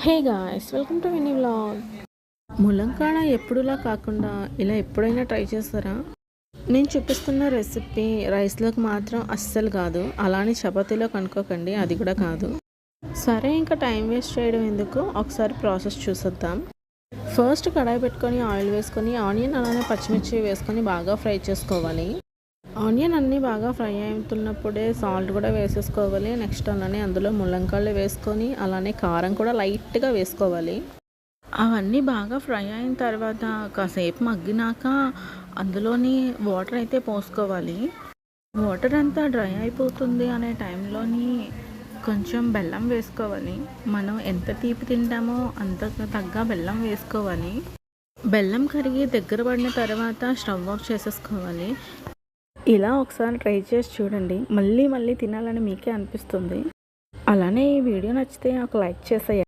Hey guys, welcome to Vini vlog. ములంకాడ ఎప్పుడులా కాకుండా ఇలా ఎప్పుడైనా ట్రై చేస్తారా? నేను చూపిస్తున్న రెసిపీ రైస్లోకి మాత్రం అస్సలు కాదు, అలానే చపాతీలోకి అనుకోకండి, అది కూడా కాదు. సరే, ఇంకా టైం వేస్ట్ చేయడం ఎందుకు, ఒకసారి ప్రాసెస్ చూసేద్దాం. ఫస్ట్ కడాయి పెట్టుకొని ఆయిల్ వేసుకొని ఆనియన్ అలానే పచ్చిమిర్చి వేసుకొని బాగా ఫ్రై చేసుకోవాలి. ఆనియన్ అన్నీ బాగా ఫ్రై అవుతున్నప్పుడే సాల్ట్ కూడా వేసేసుకోవాలి. నెక్స్ట్ అలానే అందులో ముల్లంకాయలు వేసుకొని అలానే కారం కూడా లైట్గా వేసుకోవాలి. అవన్నీ బాగా ఫ్రై అయిన తర్వాత కాసేపు మగ్గినాక అందులోని వాటర్ అయితే పోసుకోవాలి. వాటర్ అంతా డ్రై అయిపోతుంది అనే టైంలోని కొంచెం బెల్లం వేసుకోవాలి. మనం ఎంత తీపి తింటామో అంత తగ్గ బెల్లం వేసుకోవాలి. బెల్లం కరిగి దగ్గర పడిన తర్వాత స్టవ్ ఆఫ్ చేసేసుకోవాలి. ఇలా ఒకసారి ట్రై చేసి చూడండి, మళ్ళీ మళ్ళీ తినాలని మీకే అనిపిస్తుంది. అలానే ఈ వీడియో నచ్చితే ఒక లైక్ చేసేయండి.